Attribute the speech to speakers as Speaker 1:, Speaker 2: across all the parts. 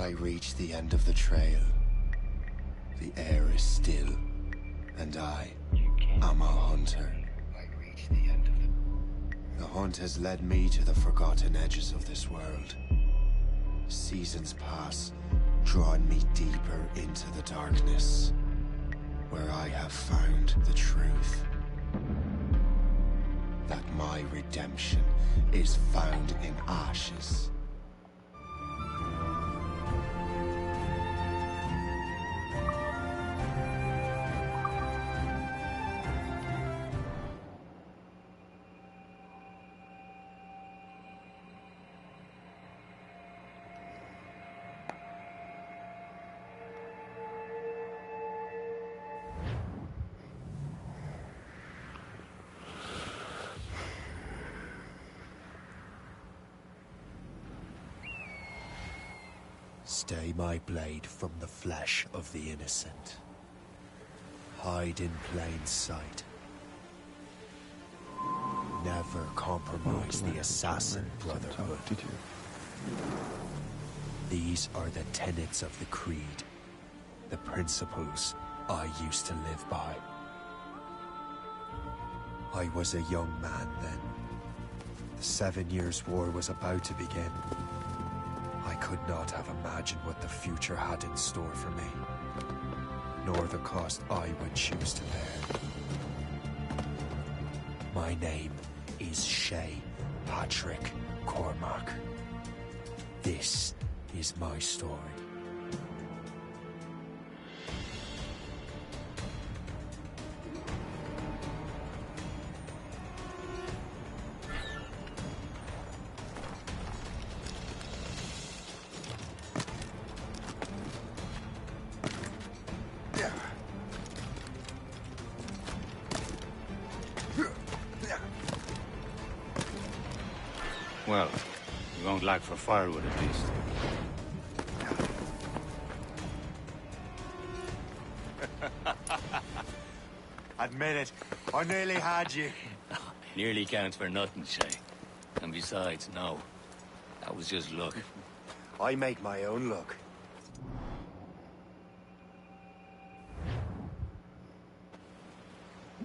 Speaker 1: I reach the end of the trail. The air is still, and I am a hunter. The hunt has led me to the forgotten edges of this world. Seasons pass, drawing me deeper into the darkness, where I have found the truth. That my redemption is found in ashes. Stay my blade from the flesh of the innocent. Hide in plain sight. Never compromise the assassin brotherhood. These are the tenets of the creed, the principles I used to live by. I was a young man then. The 7 Years' War was about to begin. I could not have imagined what the future had in store for me, nor the cost I would choose to bear. My name is Shay Patrick Cormac. This is my story.
Speaker 2: Well, you won't lack for firewood at least.
Speaker 1: Admit it, I nearly had you.
Speaker 2: Nearly counts for nothing, Shay. And besides, no. That was just luck.
Speaker 1: I make my own luck.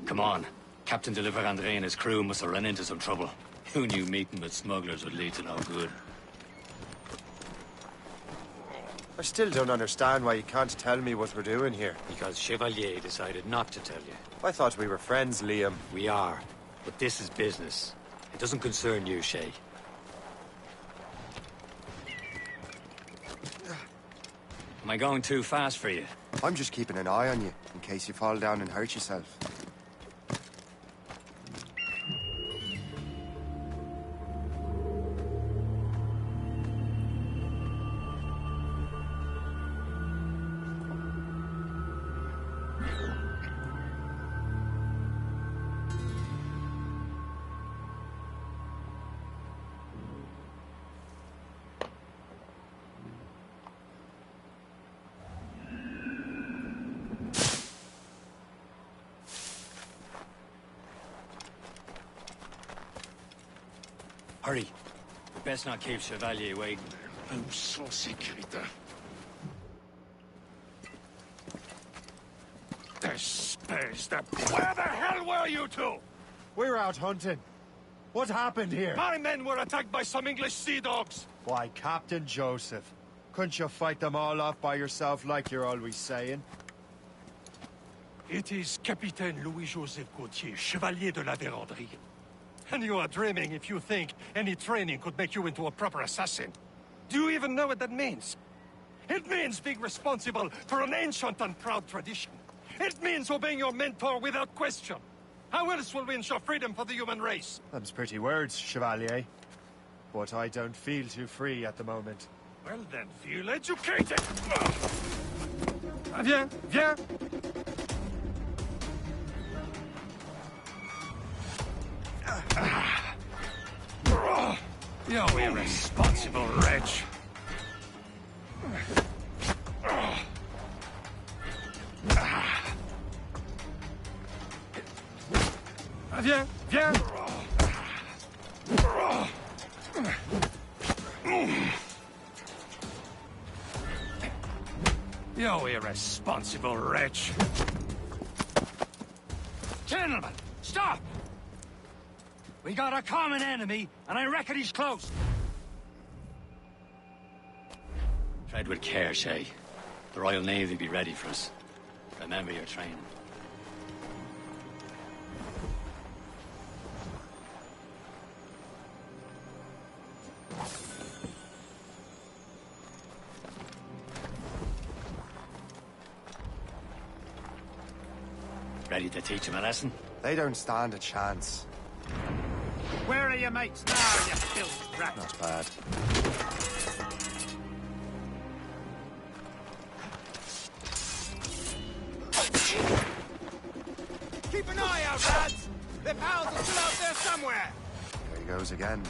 Speaker 2: Come on. Captain de Andre and his crew must have run into some trouble. Who knew meeting with smugglers would lead to no good?
Speaker 1: I still don't understand why you can't tell me what we're doing here.
Speaker 2: Because Chevalier decided not to tell you.
Speaker 1: I thought we were friends, Liam.
Speaker 2: We are. But this is business. It doesn't concern you, Shay. Am I going too fast for you?
Speaker 1: I'm just keeping an eye on you, in case you fall down and hurt yourself.
Speaker 2: Hurry. We best not keep Chevalier waiting.
Speaker 3: Où sont ces crétins? Espèce de... Where the hell were you two?
Speaker 1: We're out hunting. What happened here?
Speaker 3: My men were attacked by some English sea dogs.
Speaker 1: Why, Captain Joseph. Couldn't you fight them all off by yourself like you're always saying?
Speaker 3: It is Capitaine Louis-Joseph Gauthier, Chevalier de la Vérendrye. And you are dreaming if you think any training could make you into a proper assassin. Do you even know what that means? It means being responsible for an ancient and proud tradition. It means obeying your mentor without question. How else will we ensure freedom for the human race?
Speaker 1: Them's pretty words, Chevalier. But I don't feel too free at the moment.
Speaker 3: Well then, feel educated! Viens, viens! You irresponsible wretch! Viens, viens! You irresponsible wretch. Gentlemen, stop! We got a common enemy, and I reckon he's close.
Speaker 2: Tread with care, Shay. The Royal Navy will be ready for us. Remember your training. Ready to teach him a lesson?
Speaker 1: They don't stand a chance.
Speaker 3: Where are your mates now, you filthy rat?
Speaker 1: Not bad.
Speaker 3: Keep an eye out, lads! Their pals are still out there somewhere!
Speaker 1: There he goes again.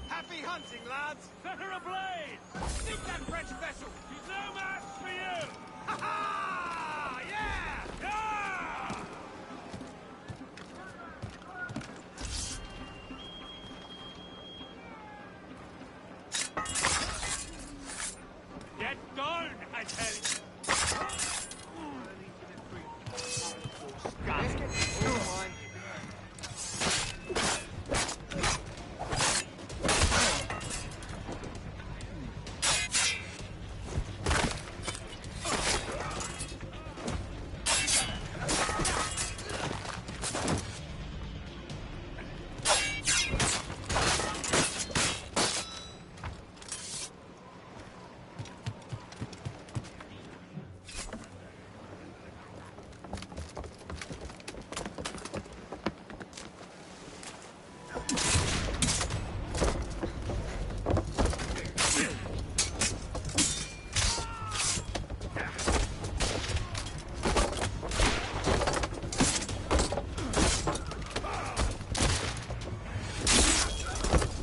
Speaker 3: Happy hunting, lads! Set her ablaze! Sink that French vessel! She's no match for you! Ha ha! Yeah! Yeah! Get down, I tell you!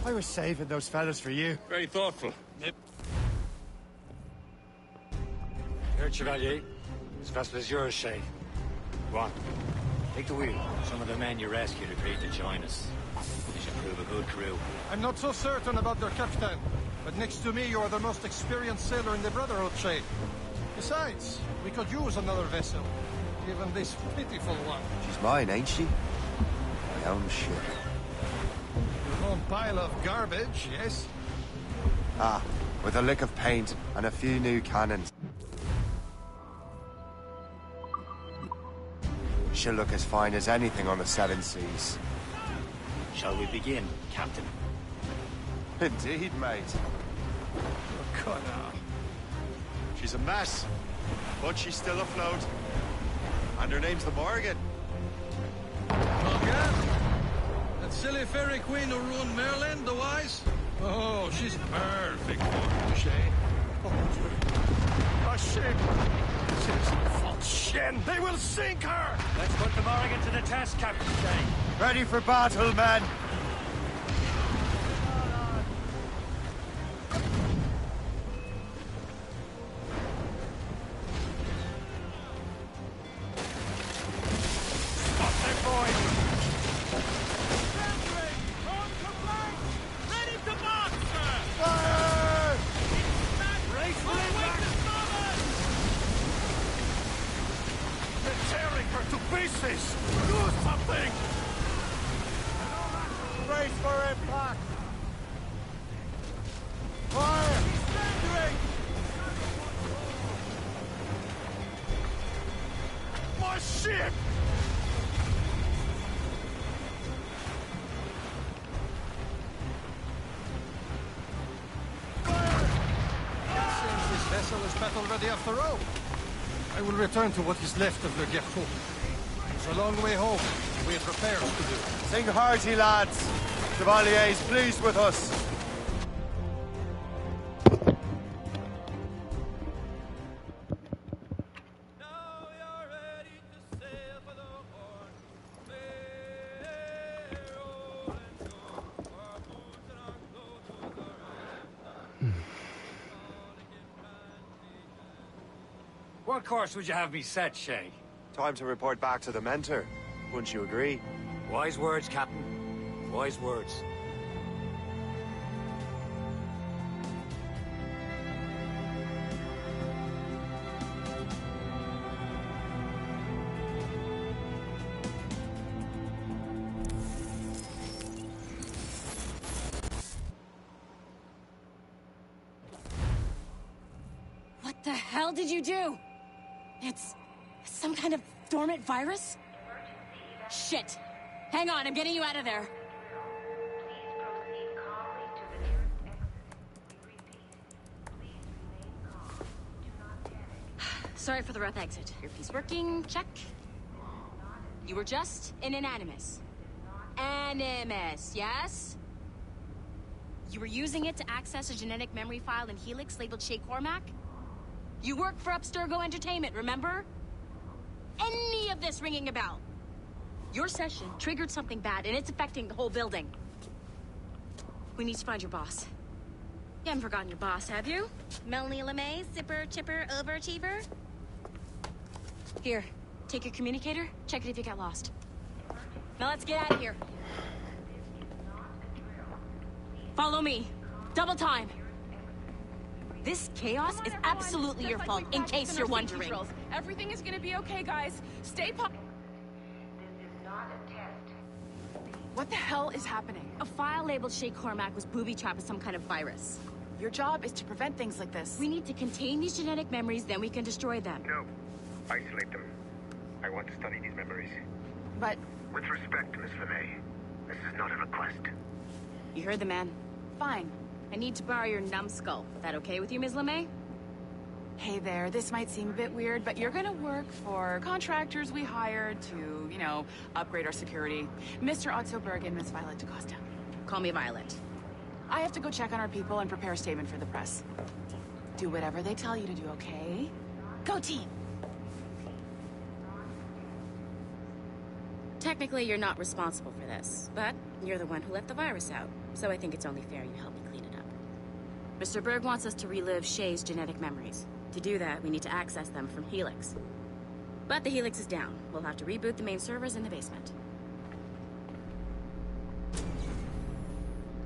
Speaker 1: I was saving those fellas for you.
Speaker 2: Very thoughtful. Yep. Here, Chevalier. This vessel is yours, Shay. Go on. Take the wheel. Some of the men you rescued agreed to join us. They should prove a good crew.
Speaker 3: I'm not so certain about their captain, but next to me you are the most experienced sailor in the Brotherhood, Shay. Besides, we could use another vessel, given this pitiful one.
Speaker 1: She's mine, ain't she? My own ship.
Speaker 3: Your own pile of garbage, yes?
Speaker 1: Ah, with a lick of paint and a few new cannons. She'll look as fine as anything on the Seven Seas.
Speaker 2: Shall we begin, Captain?
Speaker 1: Indeed, mate.
Speaker 3: Oh, God,
Speaker 1: She's a mess, but she's still afloat. And her name's the Morgan.
Speaker 3: Morgan? That silly fairy queen who ruined Merlin, the wise? Oh, she's perfect for you, Shay. Oh, shit. Shin! They will sink her!
Speaker 2: Let's put the Morrigan to the test, Captain Shay.
Speaker 1: Ready for battle, men!
Speaker 3: Stop them, boys!
Speaker 4: Ready to march, sir!
Speaker 1: Fire!
Speaker 3: Race for it back! They're tearing her to pieces! Do something!
Speaker 1: Brace for impact! Fire!
Speaker 3: My ship! Seems this vessel is battle ready after all. I will return to what is left of Le Guerreau. It's a long way home. We have repairs to do.
Speaker 1: Sing hearty, lads. Chevalier is pleased with us.
Speaker 2: What course would you have me set, Shay?
Speaker 1: Time to report back to the mentor. Wouldn't you agree?
Speaker 2: Wise words, Captain. Wise words.
Speaker 4: What the hell did you do? It's some kind of dormant virus? Shit! Hang on, I'm getting you out of there. Sorry for the rough exit. Earpiece working, check. You were just in an Animus. Animus, yes? You were using it to access a genetic memory file in Helix labeled Shay Cormac? You work for Abstergo Entertainment, remember? Any of this ringing a bell? Your session triggered something bad, and it's affecting the whole building. We need to find your boss. You haven't forgotten your boss, have you? Melanie LeMay, zipper, chipper, overachiever? Here, take your communicator, check it if you get lost. Now let's get out of here. Follow me. Double time. This chaos is absolutely your fault, in case you're wondering.
Speaker 5: Everything is gonna be okay, guys. Stay This
Speaker 6: is not a test.
Speaker 5: What the hell is happening?
Speaker 4: A file labeled Shay Cormac was booby-trapped with some kind of virus.
Speaker 5: Your job is to prevent things like this.
Speaker 4: We need to contain these genetic memories, then we can destroy them.
Speaker 7: No. Isolate them. I want to study these memories.
Speaker 5: But...
Speaker 7: With respect, Miss LeMay, this is not a request.
Speaker 4: You heard the man.
Speaker 5: Fine.
Speaker 4: I need to borrow your numbskull. That okay with you, Ms. LeMay?
Speaker 5: Hey there, this might seem a bit weird, but you're gonna work for contractors we hired to, you know, upgrade our security. Mr. Otto Berg and Miss Violet DaCosta.
Speaker 4: Call me Violet.
Speaker 5: I have to go check on our people and prepare a statement for the press. Do whatever they tell you to do, okay? Go team!
Speaker 4: Technically, you're not responsible for this, but you're the one who let the virus out, so I think it's only fair you help me clean it up. Mr. Berg wants us to relive Shay's genetic memories. To do that, we need to access them from Helix. But the Helix is down. We'll have to reboot the main servers in the basement.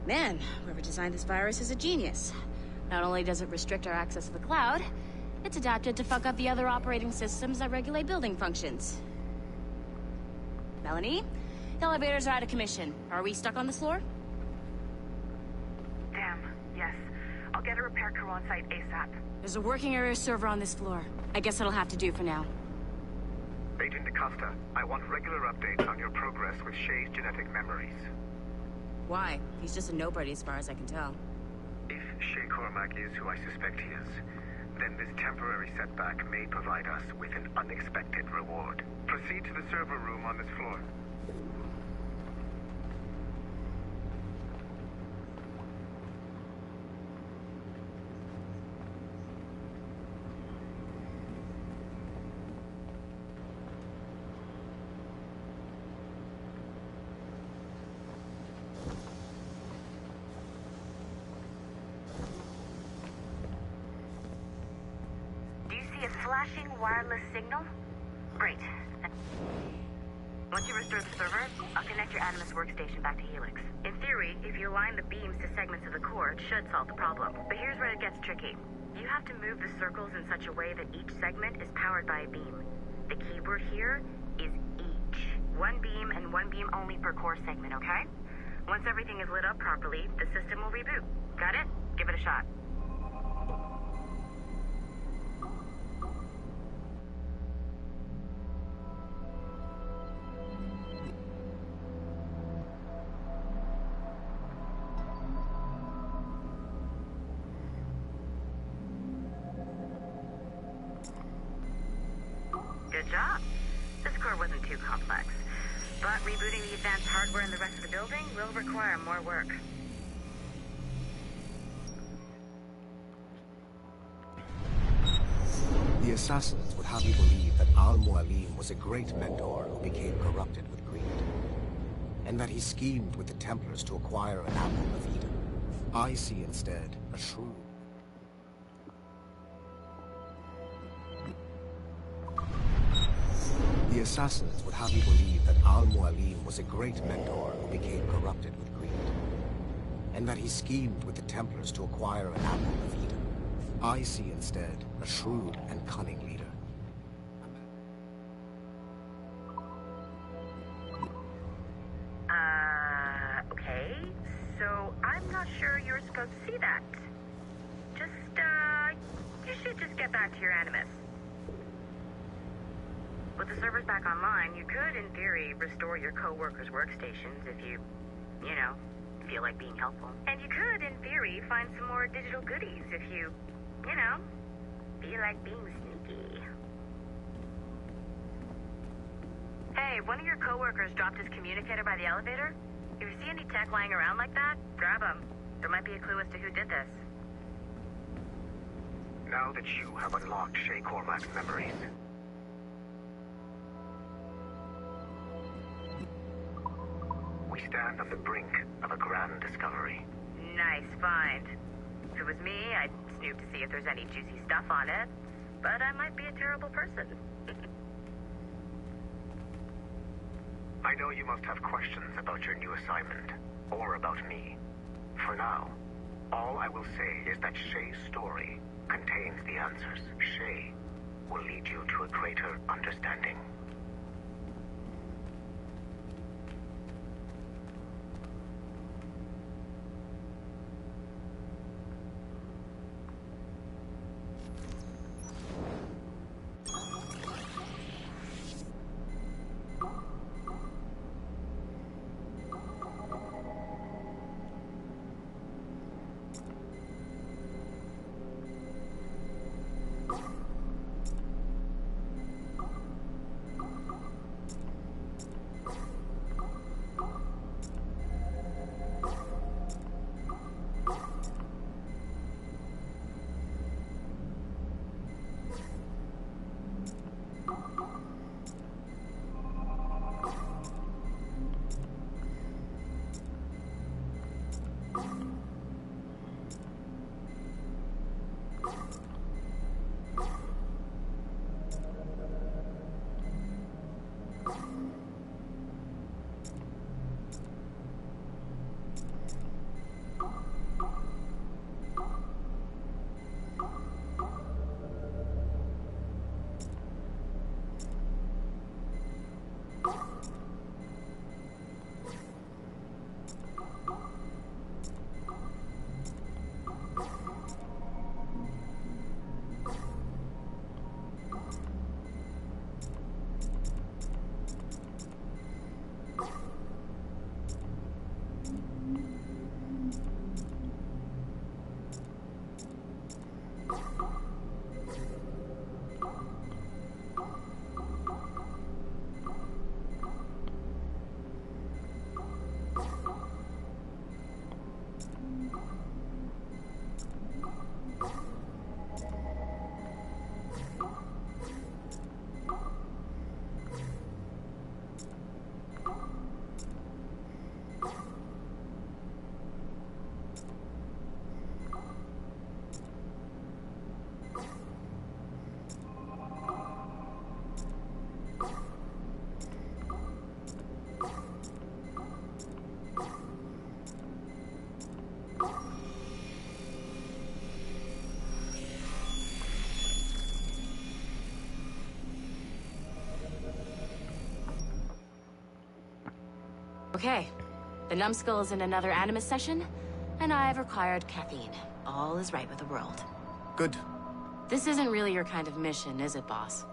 Speaker 4: Man, whoever designed this virus is a genius. Not only does it restrict our access to the cloud, it's adapted to fuck up the other operating systems that regulate building functions. Melanie? The elevators are out of commission. Are we stuck on this floor?
Speaker 6: Damn, yes. I'll get a repair crew on site ASAP.
Speaker 4: There's a working area server on this floor. I guess it'll have to do for now.
Speaker 7: Agent DaCosta, I want regular updates on your progress with Shay's genetic memories.
Speaker 4: Why? He's just a nobody as far as I can tell.
Speaker 7: If Shay Cormac is who I suspect he is, then this temporary setback may provide us with an unexpected reward. Proceed to the server room on this floor.
Speaker 6: Flashing wireless signal? Great. Once you restore the server, I'll connect your Animus workstation back to Helix. In theory, if you align the beams to segments of the core, it should solve the problem. But here's where it gets tricky. You have to move the circles in such a way that each segment is powered by a beam. The keyword here is each. One beam and one beam only per core segment, okay? Once everything is lit up properly, the system will reboot. Got it? Give it a shot. Good job. This core wasn't too complex. But rebooting the advanced hardware in the rest of the building will require more work.
Speaker 8: The assassins would have you believe that Al-Mualim was a great mentor who became corrupted with greed, and that he schemed with the Templars to acquire an apple of Eden. I see instead a shrewd... The assassins would have you believe that Al-Mualim was a great mentor who became corrupted with greed, and that he schemed with the Templars to acquire an apple of Eden. I see instead a shrewd and cunning leader.
Speaker 6: Okay. So I'm not sure you're supposed to see that. You should just get back to your Animus. With the servers back online, you could, in theory, restore your co-workers' workstations if you feel like being helpful. And you could, in theory, find some more digital goodies if you feel like being sneaky. Hey, one of your co-workers dropped his communicator by the elevator. If you see any tech lying around like that, grab them. There might be a clue as to who did this.
Speaker 7: Now that you have unlocked Shay Cormac's memories, we stand on the brink of a grand discovery.
Speaker 6: Nice find. If it was me, I'd snoop to see if there's any juicy stuff on it. But I might be a terrible person.
Speaker 7: I know you must have questions about your new assignment, or about me. For now, all I will say is that Shay's story contains the answers. Shay will lead you to a greater understanding.
Speaker 4: Okay. The numbskull is in another Animus session, and I've required caffeine. All is right with the world.
Speaker 8: Good.
Speaker 4: This isn't really your kind of mission, is it, boss?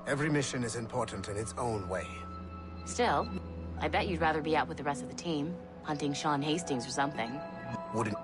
Speaker 8: Every mission is important in its own way.
Speaker 4: Still, I bet you'd rather be out with the rest of the team, hunting Sean Hastings or something.
Speaker 8: Wouldn't...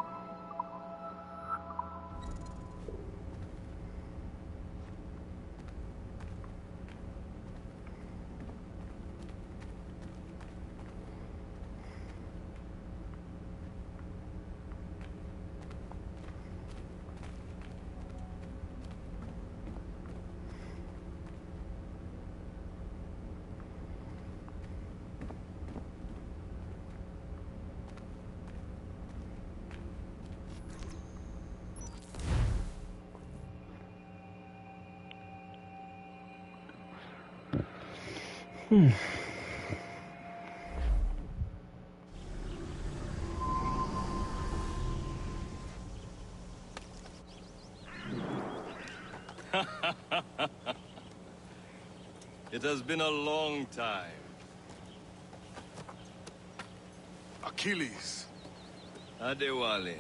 Speaker 9: It has been a long time.
Speaker 10: Achilles.
Speaker 9: Adewale,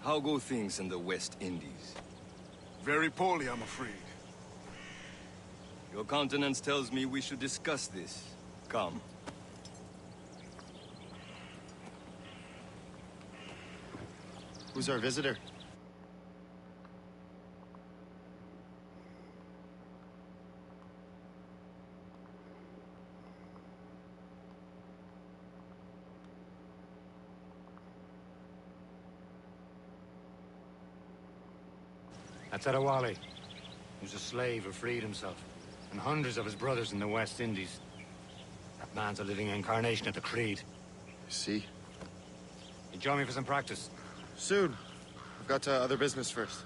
Speaker 9: how go things in the West Indies?
Speaker 10: Very poorly, I'm afraid.
Speaker 9: Your countenance tells me we should discuss this. Come.
Speaker 11: Who's our visitor?
Speaker 2: That's Adewale. He was a slave who freed himself, and hundreds of his brothers in the West Indies. That man's a living incarnation of the Creed.
Speaker 11: See?
Speaker 2: You join me for some practice?
Speaker 11: Soon. I've got other business first.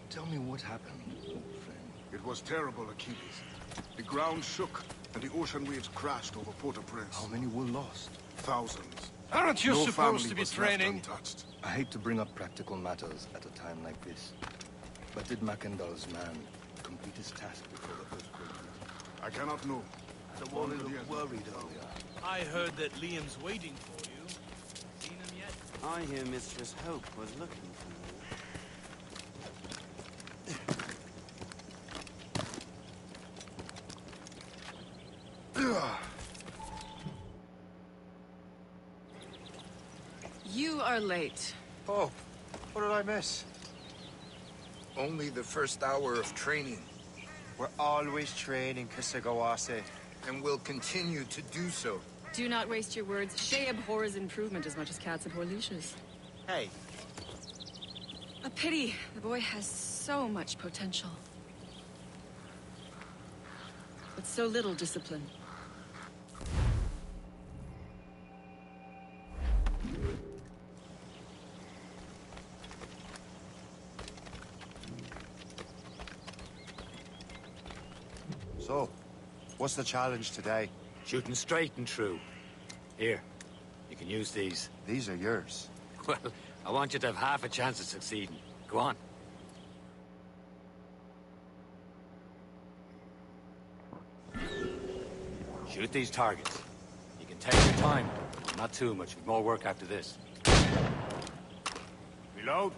Speaker 9: Tell me what happened, old friend.
Speaker 10: It was terrible, Achilles. The ground shook, and the ocean waves crashed over Port-au-Prince.
Speaker 9: How many were lost?
Speaker 10: Thousands.
Speaker 3: Aren't you
Speaker 10: No
Speaker 3: supposed
Speaker 10: family
Speaker 3: to be
Speaker 10: was left
Speaker 3: training?
Speaker 10: untouched.
Speaker 9: I hate to bring up practical matters at a time like this. But did Mackandal's man complete his task before the earthquake?
Speaker 10: I cannot know.
Speaker 9: The one looked worried earlier.
Speaker 12: I heard that Liam's waiting for you. Seen him yet?
Speaker 13: I hear Mistress Hope was looking for you.
Speaker 5: You are late.
Speaker 1: Oh, what did I miss?
Speaker 14: Only the first hour of training,
Speaker 1: We're always training, Kisagawase.
Speaker 14: and will continue to do so.
Speaker 15: Do not waste your words. Shay abhors improvement as much as cats abhor leashes.
Speaker 1: Hey,
Speaker 15: A pity. The boy has so much potential. But so little discipline.
Speaker 1: so, what's the challenge today?
Speaker 2: Shooting straight and true. Here, you can use these.
Speaker 1: These are yours.
Speaker 2: Well, I want you to have half a chance of succeeding. Go on. Shoot these targets. You can take your time. Not too much. We've more work after this. Reload.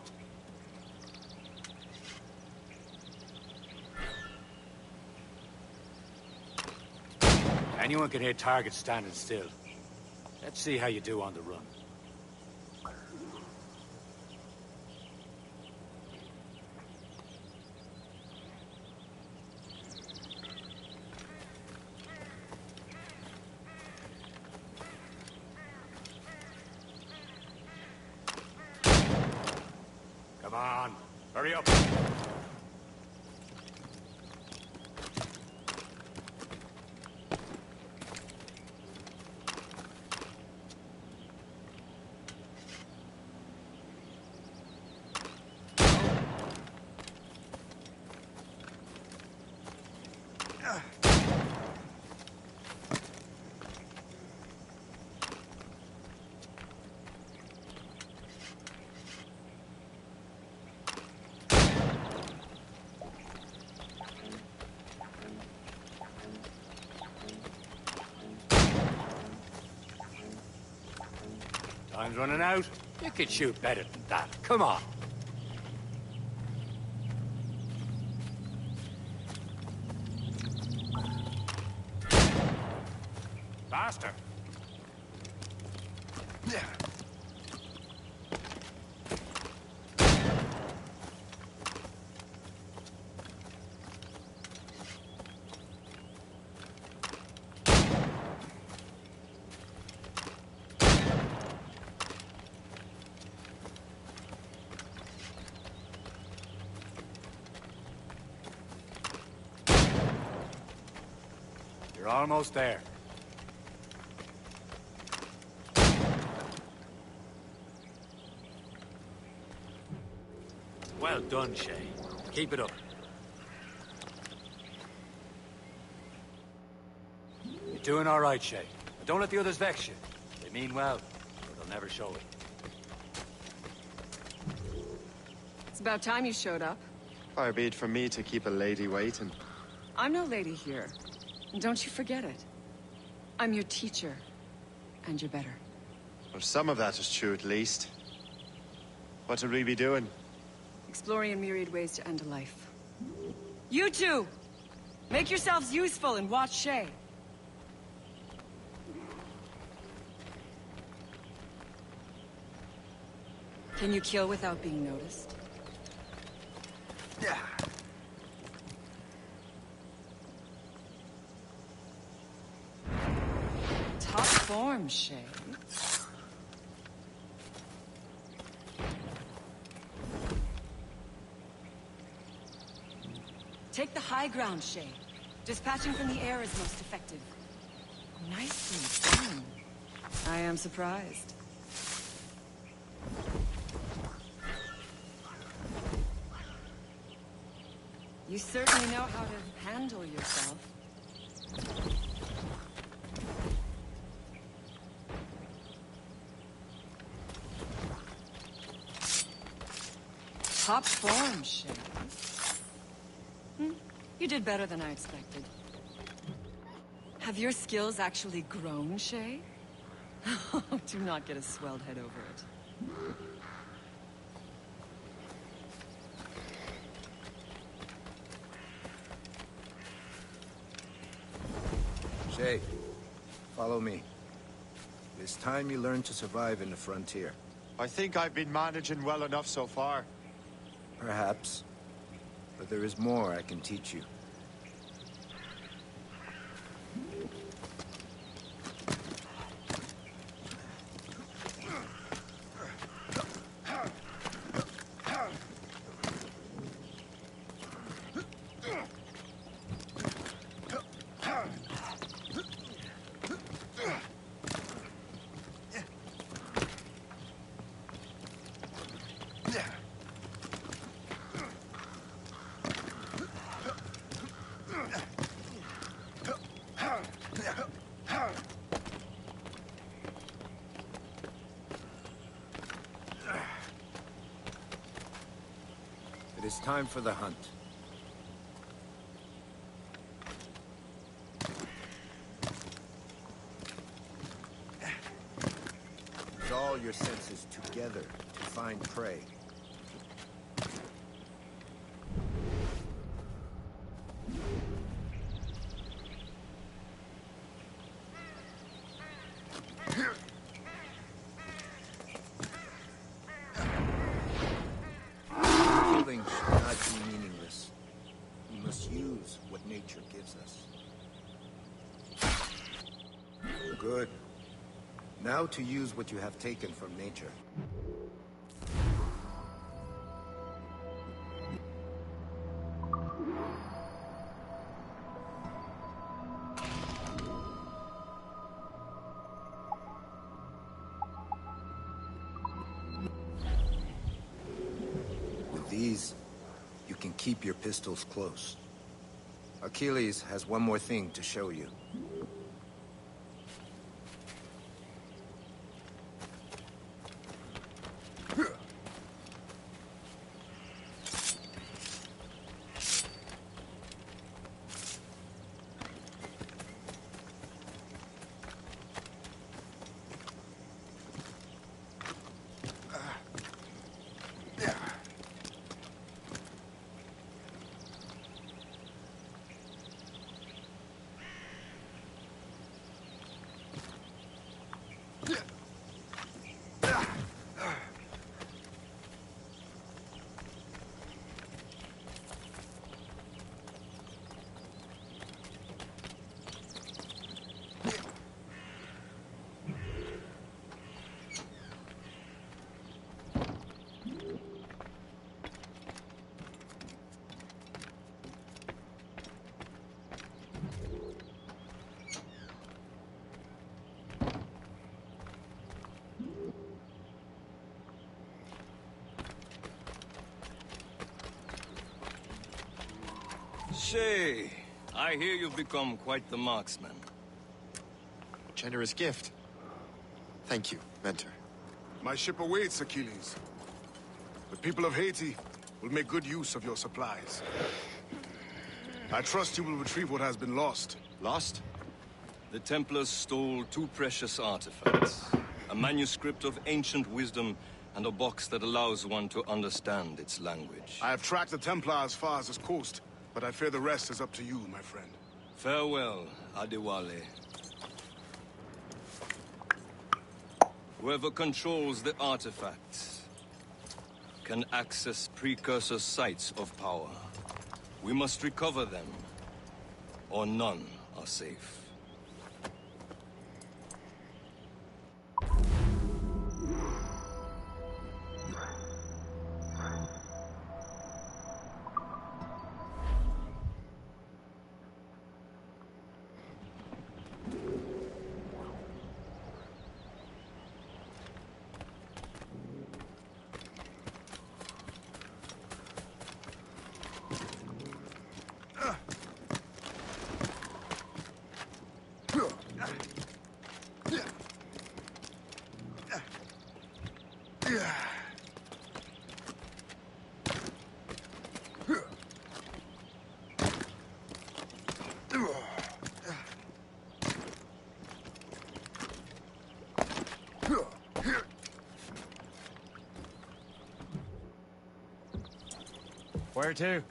Speaker 2: Anyone can hit targets standing still. Let's see how you do on the run. Come on, hurry up. Time's running out. You could shoot better than that. Come on. Faster. Yeah. You're almost there. Well done, Shay. Keep it up. You're doing all right, Shay. But don't let the others vex you. They mean well, but they'll never show it.
Speaker 15: It's about time you showed up.
Speaker 11: Far be it from me to keep a lady waiting.
Speaker 15: I'm no lady here. And don't you forget it. I'm your teacher. And you're better.
Speaker 11: Well, some of that is true, at least. What would we be doing?
Speaker 15: Exploring a myriad ways to end a life. You two! Make yourselves useful and watch Shay. Can you kill without being noticed?
Speaker 11: Yeah.
Speaker 15: Top form, Shay. Take the high ground, Shay. Dispatching from the air is most effective. Nicely done. I am surprised. You certainly know how to handle yourself. Top form, Shay. You did better than I expected. Have your skills actually grown, Shay? Do not get a swelled head over it.
Speaker 9: Shay, follow me. It's time you learn to survive in the frontier.
Speaker 11: I think I've been managing well enough so far.
Speaker 9: Perhaps. But there is more I can teach you. It is time for the hunt. Use all your senses together to find prey. Killing should not be meaningless. We must use what nature gives us. Good. Now to use what you have taken from nature. With these, you can keep your pistols close. Achilles has one more thing to show you.
Speaker 16: Shay, I hear you've become quite the marksman.
Speaker 1: Generous gift. Thank you, Mentor.
Speaker 10: My ship awaits, Achilles. The people of Haiti will make good use of your supplies. I trust you will retrieve what has been lost.
Speaker 1: Lost?
Speaker 16: The Templars stole 2 precious artifacts. A manuscript of ancient wisdom and a box that allows one to understand its language.
Speaker 10: I have tracked the Templar as far as this coast, but I fear the rest is up to you, my friend.
Speaker 16: Farewell, Adewale. Whoever controls the artifacts can access precursor sites of power. We must recover them, or none are safe.
Speaker 2: Where to?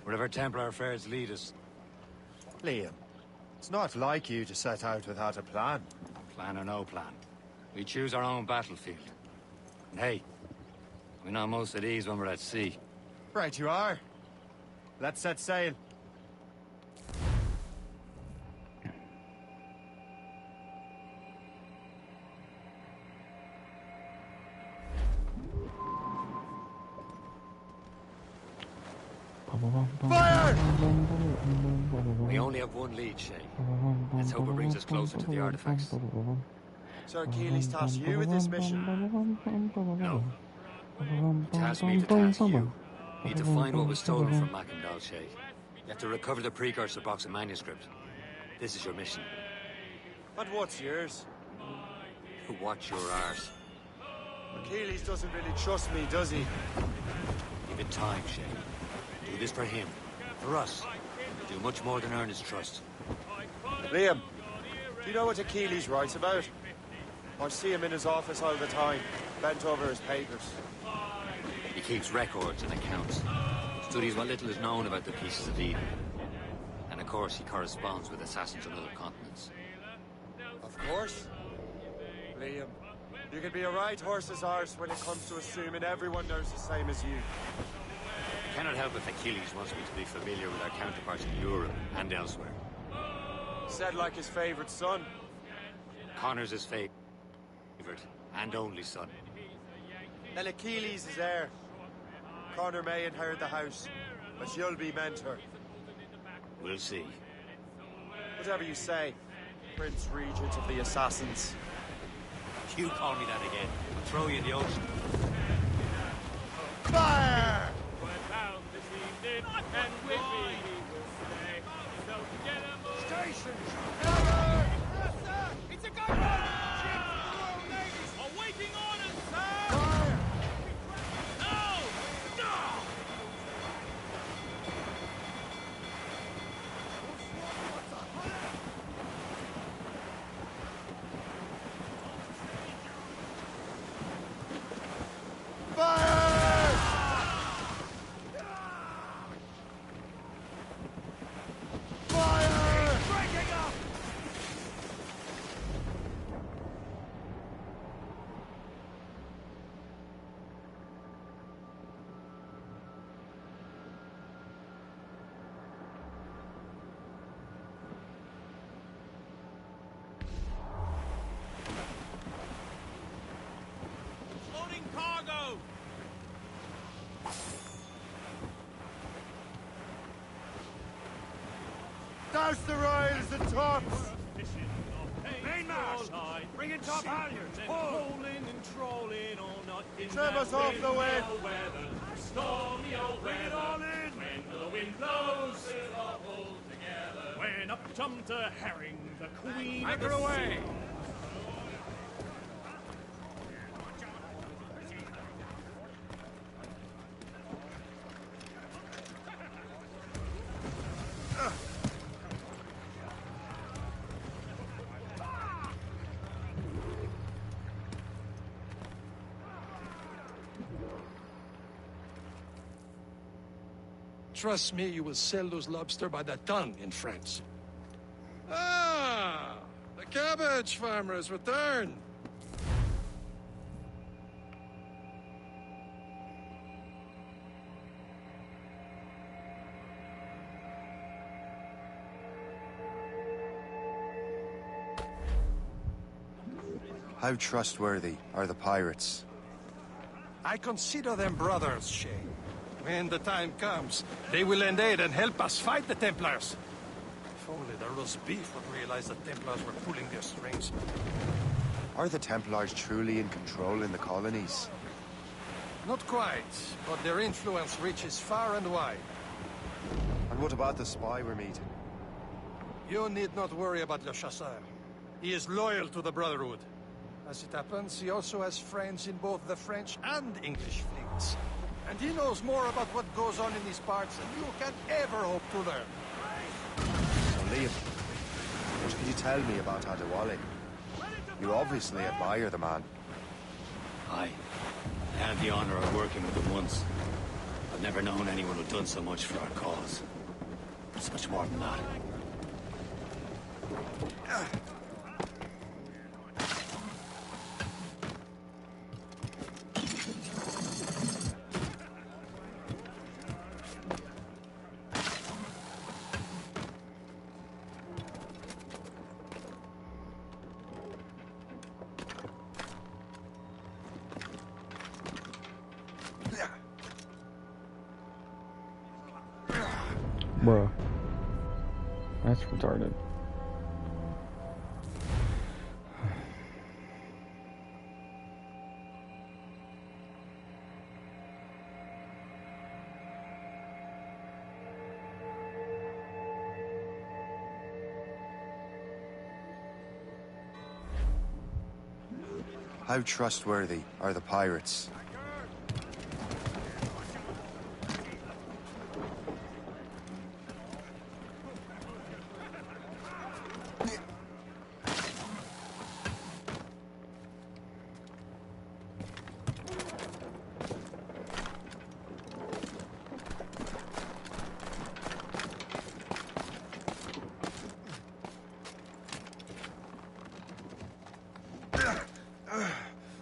Speaker 2: Wherever Templar affairs lead us.
Speaker 1: Liam, it's not like you to set out without a plan.
Speaker 2: Plan or no plan. We choose our own battlefield. And hey, we know most of these when we're at sea.
Speaker 1: Right you are. Let's set sail.
Speaker 2: Fire! We only have one lead, Shay. Let's hope it brings us closer to the artifacts.
Speaker 1: So Achilles tasked you with this mission?
Speaker 2: No. Task me to task you. Need to find what was stolen from Mackendal, Shay. You have to recover the precursor box and manuscript. This is your mission.
Speaker 1: And what's yours?
Speaker 2: Watch your arse.
Speaker 1: Achilles doesn't really trust me, does he?
Speaker 2: Give it time, Shay. Do this for him. For us. Do much more than earn his trust.
Speaker 1: Liam, do you know what Achilles writes about? I see him in his office all the time, bent over his papers.
Speaker 2: He keeps records and accounts. Studies what little is known about the Pieces of Eden. And of course, he corresponds with assassins on other continents.
Speaker 1: Of course. Liam, you can be a right horse's arse when it comes to assuming everyone knows the same as you.
Speaker 2: I cannot help if Achilles wants me to be familiar with our counterparts in Europe and elsewhere.
Speaker 1: Said like his favorite son.
Speaker 2: Connor's his favorite and only son.
Speaker 1: Then Achilles is heir. Connor may inherit the house, but you'll be mentor.
Speaker 2: We'll see.
Speaker 1: Whatever you say, Prince Regent of the Assassins.
Speaker 2: You call me that again, I'll throw you in the ocean.
Speaker 1: Fire!
Speaker 12: Station! It's a gunboat! Royal Navy's awaiting orders, sir! Fire! No! No! Loading cargo!
Speaker 1: Douse the royals and tops!
Speaker 12: Mainmast! Bring in top halyards! Rolling and trolling all night in
Speaker 1: Trim us off the wind!
Speaker 12: Stormy old weather! Bring it all in! the wind blows, sail all pull together. When up jumped a herring, the queen of the sea.
Speaker 3: Trust me, you will sell those lobster by the ton in France. Ah, the cabbage farmer has returned.
Speaker 1: How trustworthy are the pirates?
Speaker 3: I consider them brothers, Shay. When the time comes, they will lend aid and help us fight the Templars. If only the roast beef would realize the Templars were pulling their strings.
Speaker 1: Are the Templars truly in control in the colonies?
Speaker 3: Not quite, but their influence reaches far and wide.
Speaker 1: And what about the spy we're meeting?
Speaker 3: You need not worry about Le Chasseur. He is loyal to the Brotherhood. As it happens, he also has friends in both the French and English fleets. And he knows more about what goes on in these parts than you can ever hope to learn.
Speaker 1: So, Liam, what can you tell me about Adewale? You obviously admire the man.
Speaker 2: Aye. I had the honor of working with him once. I've never known anyone who'd done so much for our cause. It's much more than that.
Speaker 17: Bruh. That's retarded.
Speaker 1: How trustworthy are the pirates?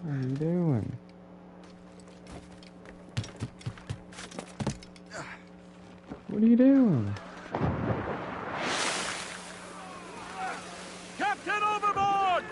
Speaker 17: What are you doing? What are you doing?
Speaker 12: Captain overboard!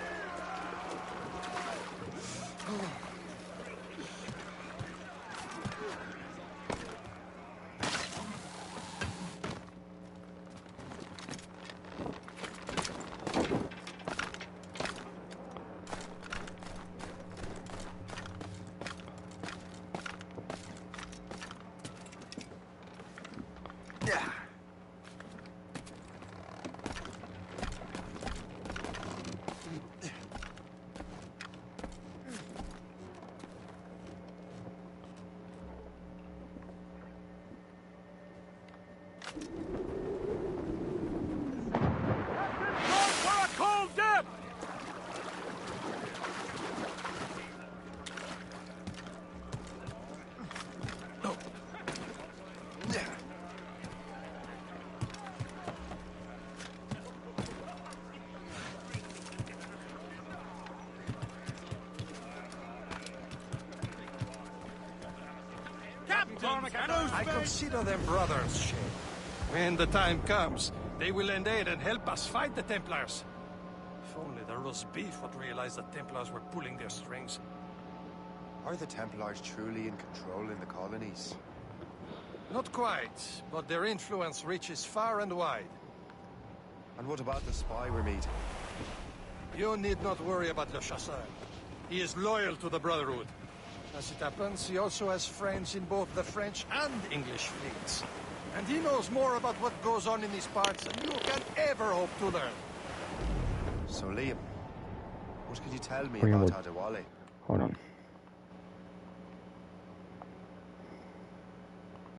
Speaker 3: I consider them brothers, Shay. When the time comes, they will lend aid and help us fight the Templars. If only the roast beef would realize the Templars were pulling their strings.
Speaker 1: Are the Templars truly in control in the colonies?
Speaker 3: Not quite, but their influence reaches far and wide.
Speaker 1: And what about the spy we're meeting?
Speaker 3: You need not worry about Le Chasseur. He is loyal to the Brotherhood. As it happens, he also has friends in both the French and English fleets. And he knows more about what goes on in these parts than you can ever hope to learn.
Speaker 11: So, Liam, what could you tell me
Speaker 17: Bring
Speaker 11: about
Speaker 17: it.
Speaker 11: Adewale?
Speaker 17: Hold on.